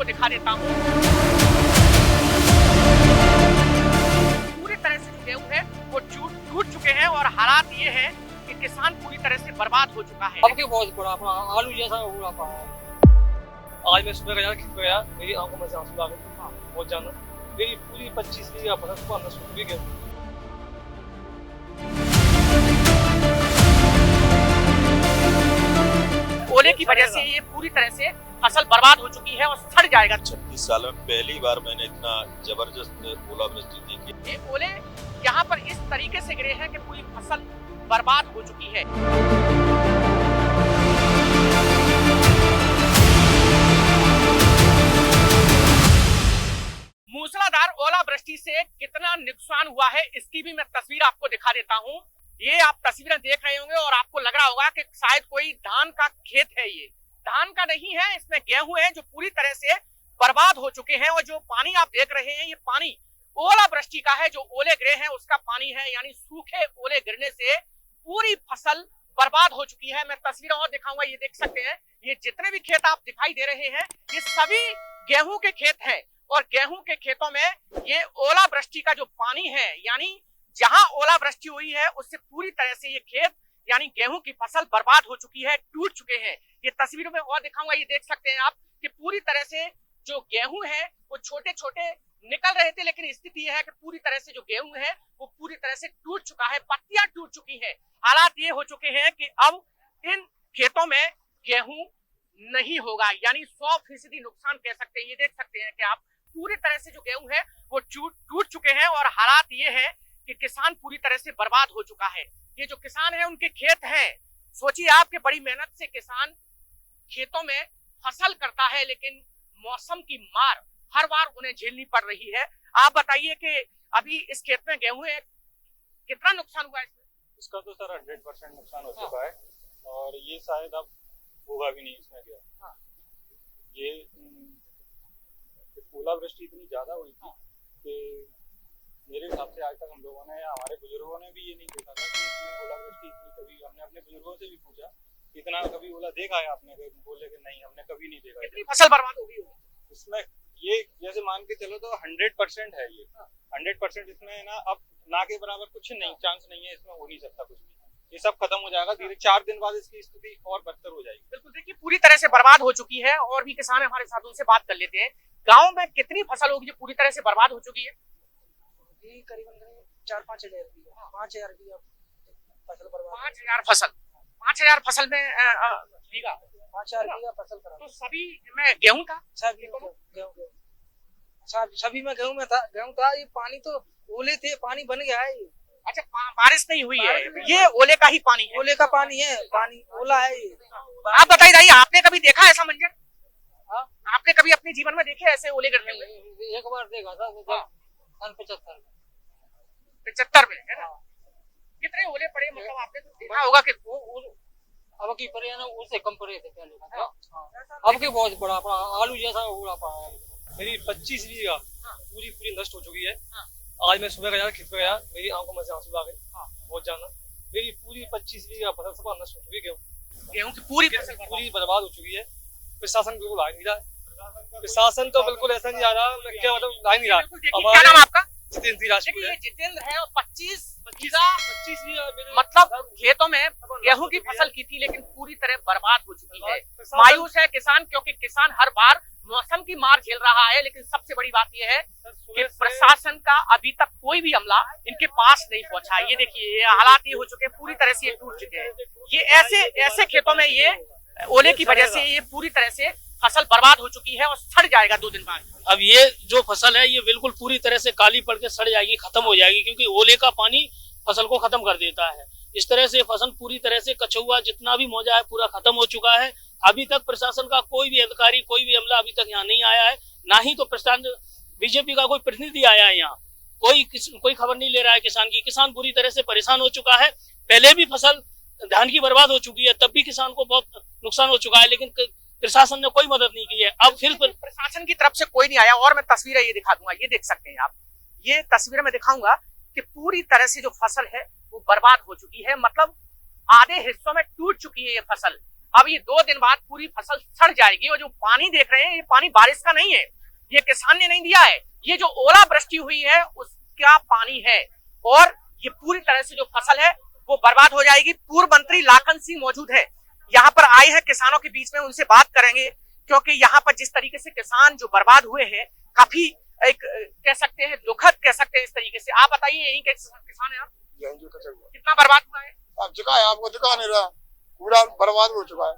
दिखा देता हूँ। पूरी तरह से जो गेहूं है वो टूट चुके हैं और हालात ये है कि किसान पूरी तरह से बर्बाद हो चुका है। अब के बहुत बड़ा अपना आलू जैसा हुआ पड़ा। आज मैं सुबह गया खेत में गया, मेरी आंखों में से आंसू आ गए। बहुत ज्यादा मेरी पूरी 25 बीघा फसल को नष्ट हो गई। ओले की वजह से ये पूरी तरह से फसल बर्बाद हो चुकी है और सड़ जाएगा। 36 साल में पहली बार मैंने इतना जबरदस्त ओलावृष्टि देखी। ये ओले यहाँ पर इस तरीके से गिरे हैं कि पूरी फसल बर्बाद हो चुकी है। मूसलाधार ओलावृष्टि से कितना नुकसान हुआ है इसकी भी मैं तस्वीर आपको दिखा देता हूँ। ये आप तस्वीरें देख रहे होंगे और आपको लग रहा होगा कि शायद कोई धान का खेत है। ये धान का नहीं है, इसमें गेहूं है जो पूरी तरह से बर्बाद हो चुके हैं। और जो पानी आप देख रहे हैं ये पानी ओलावृष्टि का है, जो ओले गिरे हैं उसका पानी है, यानी सूखे ओले गिरने से पूरी फसल बर्बाद हो चुकी है। मैं तस्वीरें और दिखाऊंगा, ये देख सकते हैं। ये जितने भी खेत आप दिखाई दे रहे हैं ये सभी गेहूं के खेत हैं और गेहूं के खेतों में ये ओलावृष्टि का जो पानी है, यानी जहां ओलावृष्टि हुई है उससे पूरी तरह से ये खेत यानी गेहूं की फसल बर्बाद हो चुकी है, टूट चुके हैं। ये तस्वीरों में और दिखाऊंगा, ये देख सकते हैं आप कि पूरी तरह से जो गेहूं है वो छोटे छोटे निकल रहे थे, लेकिन स्थिति यह है कि पूरी तरह से जो गेहूं है वो पूरी तरह से टूट चुका है, पत्तियां टूट चुकी है। हालात ये हो चुके हैं कि अब इन खेतों में गेहूं नहीं होगा, यानी 100% नुकसान कह सकते हैं। ये देख सकते हैं कि आप पूरी तरह से जो गेहूं है वो टूट चुके हैं और हालात ये है कि किसान पूरी तरह से बर्बाद हो चुका है। ये जो किसान है उनके खेत हैं, सोचिए आपके बड़ी मेहनत से किसान खेतों में फसल करता है, लेकिन मौसम की मार हर बार उन्हें झेलनी पड़ रही है। आप बताइए कि अभी इस खेत में गेहूं है, कितना नुकसान हुआ इसमें? इसका तो सर 100% नुकसान हो चुका है और ये शायद अब होगा भी नहीं इसमें क्या। ये ओलावृष्टि इतनी ज्यादा हुई थी कि मेरे हिसाब से आज तक हम लोगों ने या हमारे बुजुर्गों ने भी ये नहीं देखा था कि इसमें ओलावृष्टि इतनी। कभी हमने अपने बुजुर्गों से भी पूछा इतना कभी ओला देखा है आपने, बोले कि नहीं हमने कभी नहीं देखा। कितनी फसल बर्बाद हो गई होगी इसमें? ये जैसे मान के चलो तो 100% है ये। 100% इसमें ना अब ना के बराबर कुछ नहीं, चांस नहीं है, इसमें हो नहीं सकता कुछ भी। ये सब खत्म हो जाएगा धीरे, 4 दिन बाद इसकी स्थिति और बदतर हो जाएगी। बिल्कुल, देखिए पूरी तरह से बर्बाद हो चुकी है। और भी किसान हमारे साथ, उनसे बात कर लेते हैं। गाँव में कितनी फसल होगी जो पूरी तरह से बर्बाद हो चुकी है? करीबन 4-5 हजार की 5,000 की फसल बर्बाद। 5,000 फसल में बीघा 5,000 बीघा फसल करा। तो सभी में गेहूं था? सभी में गेहूं में था, गेहूं था। ये पानी तो ओले थे, पानी बन गया है ये। अच्छा, बारिश नहीं हुई है, ये ओले का ही पानी है? ओले का पानी है, पानी ओला है ये। आप बताइए, आपने कभी देखा ऐसा मंजर? आपने कभी अपने जीवन में देखे ऐसे ओले गिरते हुए? एक बार देखा था 75 में, है ना? कितने ओले पड़े, मतलब आपने तो देखा होगा कि अब की परे ना उससे कम परे थे पहले। अब के बहुत बड़ा अपना आलू जैसा हुआ पड़ा। मेरी 25 बीघा पूरी नष्ट हो चुकी है। आज मैं सुबह गया खेत में गया, मेरी आंखों में से आंसू आ गए। बहुत ज्यादा मेरी पूरी 25 बीघा फसल सब नष्ट हो चुकी है। गेहूं की पूरी बर्बाद हो चुकी है। प्रशासन बिल्कुल आ नहीं रहा है। प्रशासन तो बिल्कुल ऐसा नहीं आ रहा, मैं क्या मतलब आ नहीं रहा। क्या नाम आपका? जितेंद्र राजपूत। ये जितेंद्र है और 25 मतलब खेतों में गेहूं की फसल की थी, लेकिन पूरी तरह बर्बाद हो चुकी है। मायूस है किसान, क्योंकि किसान हर बार मौसम की मार झेल रहा है। लेकिन सबसे बड़ी बात यह है कि प्रशासन का अभी तक कोई भी अमला इनके पास नहीं पहुंचा। ये देखिए, ये हालात ये हो चुके हैं, पूरी तरह से ये टूट चुके हैं। ये ऐसे खेतों में ये ओले की वजह से ये पूरी तरह से फसल बर्बाद हो चुकी है और सड़ जाएगा 2 दिन बाद। अब ये जो फसल है ये बिल्कुल पूरी तरह से काली पड़ के सड़ जाएगी, खत्म हो जाएगी, क्योंकि ओले का पानी फसल को खत्म कर देता है। इस तरह से फसल पूरी तरह से कछुआ जितना भी मौजा है पूरा खत्म हो चुका है। अभी तक प्रशासन का कोई भी अधिकारी, कोई भी अमला अभी तक यहाँ नहीं आया है, ना ही तो प्रशासन बीजेपी का कोई प्रतिनिधि आया है यहाँ। कोई खबर नहीं ले रहा है किसान की। किसान पूरी तरह से परेशान हो चुका है। पहले भी फसल धान की बर्बाद हो चुकी है, तब भी किसान को बहुत नुकसान हो चुका है, लेकिन प्रशासन ने कोई मदद नहीं की है। अब फिर प्रशासन की तरफ से कोई नहीं आया। और मैं तस्वीरें ये दिखा दूंगा, ये देख सकते हैं आप। ये तस्वीरें मैं दिखाऊंगा कि पूरी तरह से जो फसल है वो बर्बाद हो चुकी है, मतलब आधे हिस्सों में टूट चुकी है ये फसल। अब ये 2 दिन बाद पूरी फसल सड़ जाएगी। और जो पानी देख रहे हैं ये पानी बारिश का नहीं है, ये किसान ने नहीं दिया है, ये जो ओलावृष्टि हुई है उसका पानी है। और ये पूरी तरह से जो फसल है वो बर्बाद हो जाएगी। पूर्व मंत्री लाखन सिंह मौजूद है, यहाँ पर आए हैं किसानों के बीच में, उनसे बात करेंगे। क्योंकि यहाँ पर जिस तरीके से किसान जो बर्बाद हुए हैं, काफी एक कह सकते हैं दुखद कह सकते हैं इस तरीके से। आप बताइए, यही के किसान है आप, कितना बर्बाद हुआ है? अब चुका है, आपको दिखा नहीं रहा, पूरा बर्बाद हो चुका है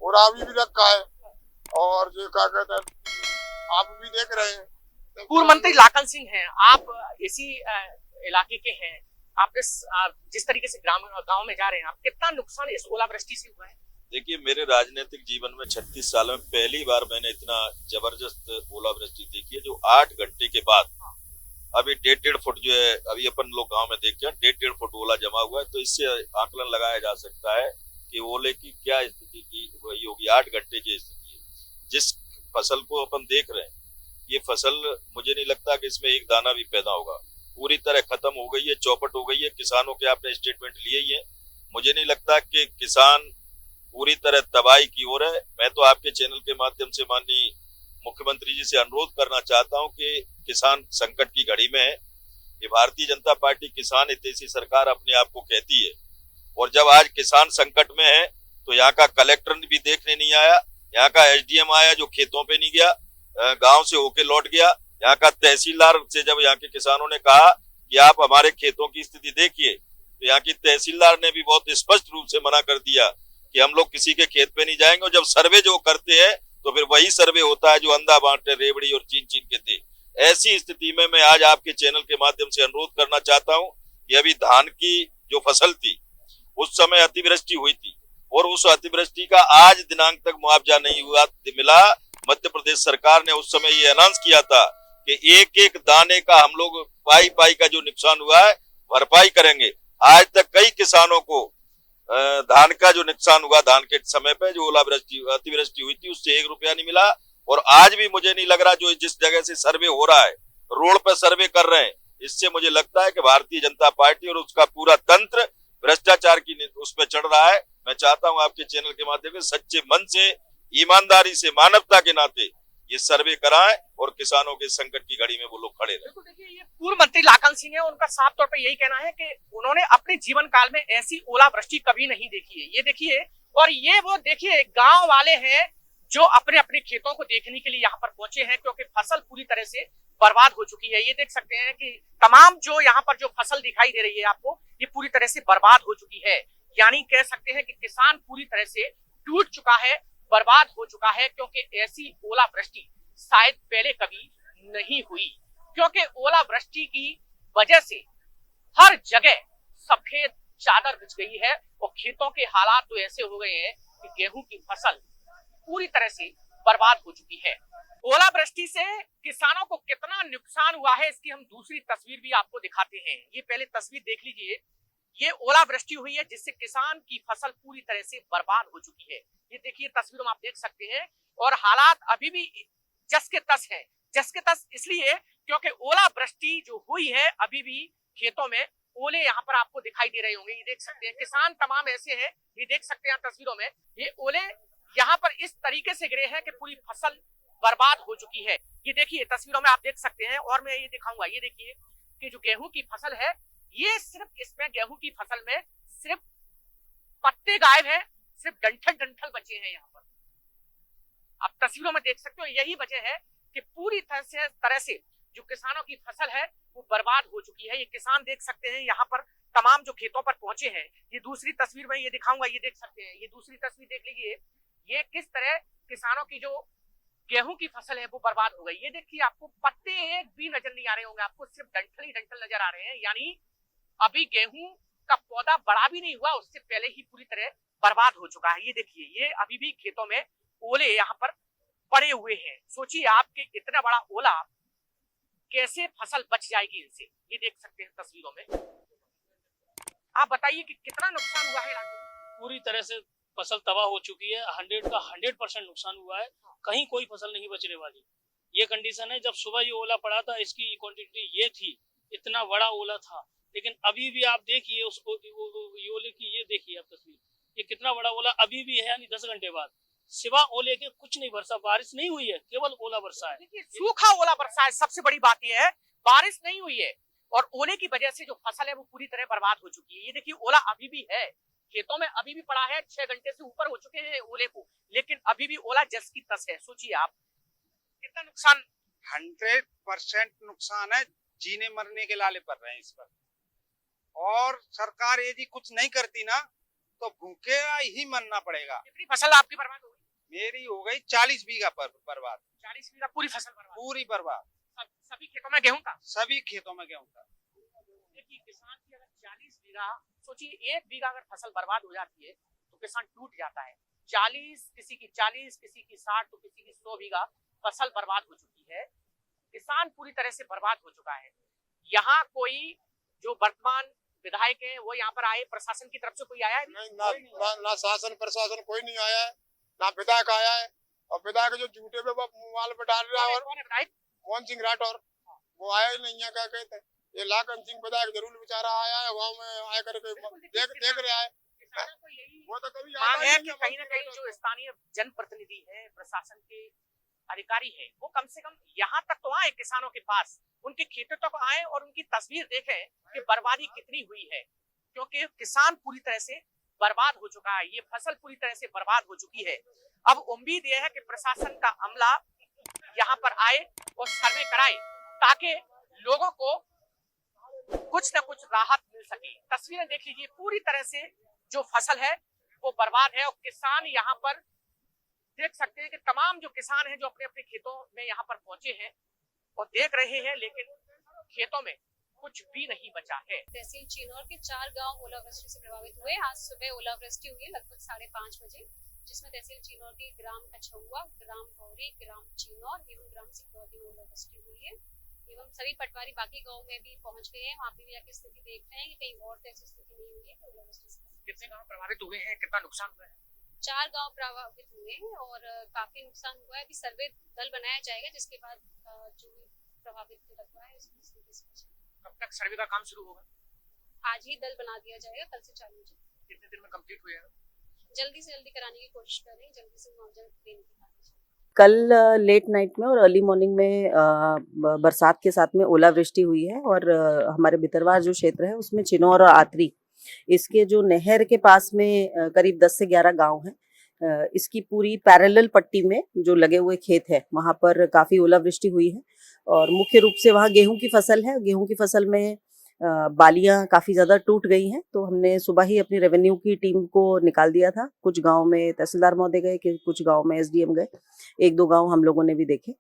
और अभी भी रखा है। और जो क्या कहते हैं, आप भी देख रहे हैं। पूर्व मंत्री लाखन सिंह हैं, आप इसी इलाके के हैं। आप जिस तरीके से गांव में जा रहे हैं, आप कितना नुकसान इस ओलावृष्टि से हुआ है? देखिए, मेरे राजनीतिक जीवन में 36 सालों में पहली बार मैंने इतना जबरदस्त ओलावृष्टि देखी है, जो 8 घंटे के बाद अभी 1.5 फुट जो है, अभी अपन लोग गांव में देखते हैं 1.5 फुट ओला जमा हुआ है। तो इससे आकलन लगाया जा सकता है कि ओले की क्या स्थिति की वही होगी। 8 घंटे की स्थिति है। जिस फसल को अपन देख रहे हैं, ये फसल मुझे नहीं लगता कि इसमें एक दाना भी पैदा होगा, पूरी तरह खत्म हो गई है, चौपट हो गई है। किसानों के आपने स्टेटमेंट लिए ही है, मुझे नहीं लगता कि किसान पूरी तरह तबाही की ओर है। मैं तो आपके चैनल के माध्यम से माननीय मुख्यमंत्री जी से अनुरोध करना चाहता हूं कि किसान संकट की घड़ी में है। ये भारतीय जनता पार्टी किसान हितैषी सरकार अपने आप को कहती है, और जब आज किसान संकट में है तो यहाँ का कलेक्टर भी देखने नहीं आया, यहाँ का एसडीएम आया जो खेतों पे नहीं गया, गांव से होके लौट गया। यहाँ का तहसीलदार से जब यहाँ के किसानों ने कहा कि आप हमारे खेतों की स्थिति देखिए, तो यहाँ की तहसीलदार ने भी बहुत स्पष्ट रूप से मना कर दिया कि हम लोग किसी के खेत पे नहीं जाएंगे। और जब सर्वे जो करते हैं तो फिर वही सर्वे होता है जो अंधा बांटे रेवड़ी और चीन चीन के थे। ऐसी स्थिति में मैं आज आपके चैनल के माध्यम से अनुरोध करना चाहता हूं कि अभी धान की जो फसल थी उस समय अतिवृष्टि हुई थी, और उस अतिवृष्टि का आज दिनांक तक मुआवजा नहीं हुआ मिला। मध्य प्रदेश सरकार ने उस समय ये अनाउंस किया था कि एक एक दाने का हम लोग पाई का जो नुकसान हुआ है भरपाई करेंगे। आज तक कई किसानों को धान का जो नुकसान हुआ, धान के समय पे जो ओलावृष्टि अतिवृष्टि हुई थी, उससे 1 रुपया नहीं मिला। और आज भी मुझे नहीं लग रहा, जो जिस जगह से सर्वे हो रहा है, रोड पे सर्वे कर रहे हैं, इससे मुझे लगता है कि भारतीय जनता पार्टी और उसका पूरा तंत्र भ्रष्टाचार की उसमें चढ़ रहा है। मैं चाहता हूं आपके चैनल के माध्यम से सच्चे मन से, ईमानदारी से, मानवता के नाते ये सर्वे कराएं और किसानों के संकट की घड़ी में वो लोग खड़े रहे। देखिए, ये पूर्व मंत्री लाखन सिंह है, उनका साफ तौर पे यही कहना है कि उन्होंने अपने जीवन काल में ऐसी ओलावृष्टि कभी नहीं देखी है। ये देखिए, और ये वो देखिए गांव वाले हैं जो अपने अपने खेतों को देखने के लिए यहाँ पर पहुंचे हैं, क्योंकि फसल पूरी तरह से बर्बाद हो चुकी है। ये देख सकते हैं कि तमाम जो यहाँ पर जो फसल दिखाई दे रही है आपको, ये पूरी तरह से बर्बाद हो चुकी है। यानी कह सकते हैं कि किसान पूरी तरह से टूट चुका है, बर्बाद हो चुका है, क्योंकि ऐसी ओलावृष्टि शायद पहले कभी नहीं हुई। क्योंकि ओलावृष्टि की वजह से हर जगह सफेद चादर बिछ गई है और खेतों के हालात तो ऐसे हो गए हैं कि गेहूं की फसल पूरी तरह से बर्बाद हो चुकी है। ओलावृष्टि से किसानों को कितना नुकसान हुआ है, इसकी हम दूसरी तस्वीर भी आपको दिखाते हैं। ये पहले तस्वीर देख लीजिए। ये ओलावृष्टि हुई है जिससे किसान की फसल पूरी तरह से बर्बाद हो चुकी है। ये देखिए तस्वीरों में आप देख सकते हैं, और हालात अभी भी जस के तस है। जस के तस इसलिए क्योंकि ओलावृष्टि जो हुई है, अभी भी खेतों में ओले यहाँ पर आपको दिखाई दे रहे होंगे। ये देख सकते हैं किसान तमाम ऐसे हैं, ये देख सकते हैं तस्वीरों में, ये ओले यहाँ पर इस तरीके से गिरे हैं कि पूरी फसल बर्बाद हो चुकी है। ये देखिए तस्वीरों में आप देख सकते हैं, और मैं ये दिखाऊंगा। ये देखिए कि जो गेहूं की फसल है, ये सिर्फ इसमें गेहूं की फसल में सिर्फ पत्ते गायब हैं, सिर्फ डंठल बचे हैं। यहाँ पर आप तस्वीरों में देख सकते हो, यही वजह है कि पूरी तरह से जो किसानों की फसल है वो बर्बाद हो चुकी है। ये किसान देख सकते हैं यहाँ पर तमाम जो खेतों पर पहुंचे हैं। ये दूसरी तस्वीर में ये दिखाऊंगा, ये देख सकते हैं। ये दूसरी तस्वीर देख लीजिए, ये किस तरह किसानों की जो गेहूं की फसल है वो बर्बाद हो गई। ये देखिए आपको पत्ते एक भी नजर नहीं आ रहे होंगे, आपको सिर्फ डंठल ही डंठल नजर आ रहे हैं। यानी अभी गेहूं का पौधा बड़ा भी नहीं हुआ, उससे पहले ही पूरी तरह बर्बाद हो चुका है। ये देखिए, ये अभी भी खेतों में ओले यहाँ पर पड़े हुए हैं। सोचिए आपके इतना बड़ा ओला कैसे फसल बच जाएगी इनसे। ये देख सकते हैं तस्वीरों में। आप बताइए कि कितना नुकसान हुआ है इलाके में। पूरी तरह से फसल तबाह हो चुकी है। 100 का 100% नुकसान हुआ है, कहीं कोई फसल नहीं बचने वाली। ये कंडीशन है। जब सुबह ये ओला पड़ा था, इसकी क्वांटिटी ये थी, इतना बड़ा ओला था, लेकिन अभी भी आप देखिए उसको, ओले की ये देखिए आप तस्वीर, ये कितना बड़ा ओला अभी भी है, यानी 10 घंटे बाद सिवा ओले के कुछ नहीं बरसा, बारिश नहीं हुई है, केवल ओला बरसा है। देखिए सूखा ओला बरसा है, सबसे बड़ी बात यह है बारिश नहीं हुई है और ओले की वजह से जो फसल है वो पूरी तरह बर्बाद हो चुकी है। ये देखिए ओला अभी भी है, खेतों में अभी भी पड़ा है, 6 घंटे से ऊपर हो चुके हैं ओले को, लेकिन अभी भी ओला जस की तस है। सोचिए आप कितना नुकसान। 100% नुकसान है, जीने मरने के लाले पड़ रहे हैं इस पर। और सरकार यदि कुछ नहीं करती ना तो भूखे ही मरना पड़ेगा। कितनी फसल आपकी बर्बाद हो गई? मेरी हो गई 40 बीघा पर बर्बाद। 40 बीघा पूरी फसल बर्बाद? पूरी बर्बाद। सभी खेतों में गेहूं था? सभी खेतों में गेहूं था। देखिए किसान की अगर 40 बीघा, सोचिए 1 बीघा अगर फसल बर्बाद हो जाती है तो किसान टूट जाता है। 40, किसी की 40, किसी की 60 तो किसी की 100 बीघा फसल बर्बाद हो चुकी है। किसान पूरी तरह से बर्बाद हो चुका है। यहाँ कोई जो वर्तमान विधायक हैं वो यहाँ पर आए, प्रशासन की तरफ से कोई आया है? नहीं, ना शासन प्रशासन कोई नहीं आया है, ना विधायक आया है। और विधायक जो झूठे पे मोबाइल पे डाल रहा है, और कौन है विधायक? मोहन सिंह राठौर, वो आया ही नहीं है। क्या कहते हैं, ये लाखन सिंह विधायक जरूर बेचारा आया है, गाँव में आया करके देख रहा है। किसानों को यही वो तो कभी मांग है कि कहीं ना कहीं जो स्थानीय जनप्रतिनिधि है, प्रशासन के अधिकारी है, वो कम से कम यहाँ तक तो आए किसानों के पास, उनके खेतों तक आए और उनकी तस्वीर देखें कि बर्बादी कितनी हुई है। क्योंकि किसान पूरी तरह से बर्बाद हो चुका है, ये फसल पूरी तरह से बर्बाद हो चुकी है। अब उम्मीद यह है कि प्रशासन का अमला यहाँ पर आए और सर्वे कराए ताकि लोगों को कुछ न कुछ राहत मिल सके। तस्वीरें देख लीजिए, पूरी तरह से जो फसल है वो बर्बाद है और किसान यहाँ पर देख सकते हैं कि तमाम जो किसान हैं जो अपने अपने खेतों में यहाँ पर पहुंचे हैं और देख रहे हैं, लेकिन खेतों में कुछ भी नहीं बचा है। तहसील चिनौर के 4 गांव ओलावृष्टि से प्रभावित हुए। आज सुबह ओलावृष्टि हुई है लगभग 5:30 बजे, जिसमें तहसील चिनौर के ग्राम कछुआ, ग्राम भौरी, ग्राम चिनौर एवं ग्राम सिकरौली में ओलावृष्टि हुई है। एवं सभी पटवारी बाकी गाँव में भी पहुंच गए हैं, वहाँ पे भी जाकर स्थिति देख रहे हैं कि कहीं और ऐसी स्थिति नहीं हुई है कि ओलावृष्टि से। कितने गांव प्रभावित हुए हैं, कितना नुकसान हुआ है? 4 गांव प्रभावित हुए हैं और काफी नुकसान हुआ है। अभी सर्वे दल बनाया जाएगा, जिसके बाद जो भी प्रभावित हुआ है उसकी स्थिति से। कब तक सर्वे का काम शुरू होगा? आज ही दल बना दिया जाएगा, कल से चालू हो जाएगा। कितने दिन में कंप्लीट हो जाएगा? जल्दी से जल्दी कराने की कोशिश कर रहे हैं, जल्दी से मुआवजा देने की कोशिश। कल लेट नाइट में और अर्ली मॉर्निंग में बरसात के साथ में ओलावृष्टि हुई है और हमारे भितरवार जो क्षेत्र है उसमें चिनौर और आतरी, इसके जो नहर के पास में करीब 10 से 11 गांव हैं। इसकी पूरी पैरेलल पट्टी में जो लगे हुए खेत है वहां पर काफी ओलावृष्टि हुई है और मुख्य रूप से वहां गेहूं की फसल है। गेहूं की फसल में बालियां काफी ज्यादा टूट गई हैं, तो हमने सुबह ही अपनी रेवेन्यू की टीम को निकाल दिया था। कुछ गांव में तहसीलदार महोदय गए, कुछ गांव में एसडीएम गए, 1-2 गांव हम लोगों ने भी देखे।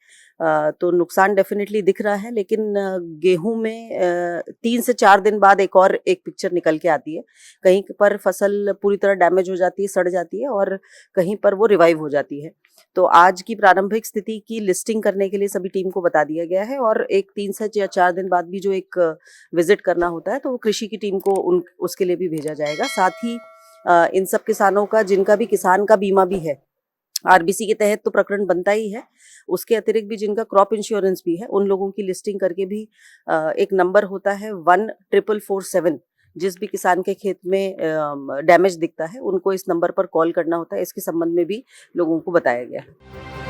तो नुकसान डेफिनेटली दिख रहा है, लेकिन गेहूं में 3 से 4 दिन बाद एक पिक्चर निकल के आती है। कहीं पर फसल पूरी तरह डैमेज हो जाती है, सड़ जाती है और कहीं पर वो रिवाइव हो जाती है। तो आज की प्रारंभिक स्थिति की लिस्टिंग करने के लिए सभी टीम को बता दिया गया है और एक 3 से 4 दिन बाद भी जो एक विजिट करना होता है तो वो कृषि की टीम को उसके लिए भी भेजा जाएगा। साथ ही इन सब किसानों का, जिनका भी किसान का बीमा भी है, आरबीसी के तहत तो प्रकरण बनता ही है, उसके अतिरिक्त भी जिनका क्रॉप इंश्योरेंस भी है, उन लोगों की लिस्टिंग करके भी एक नंबर होता है 14447, जिस भी किसान के खेत में डैमेज दिखता है उनको इस नंबर पर कॉल करना होता है। इसके संबंध में भी लोगों को बताया गया है।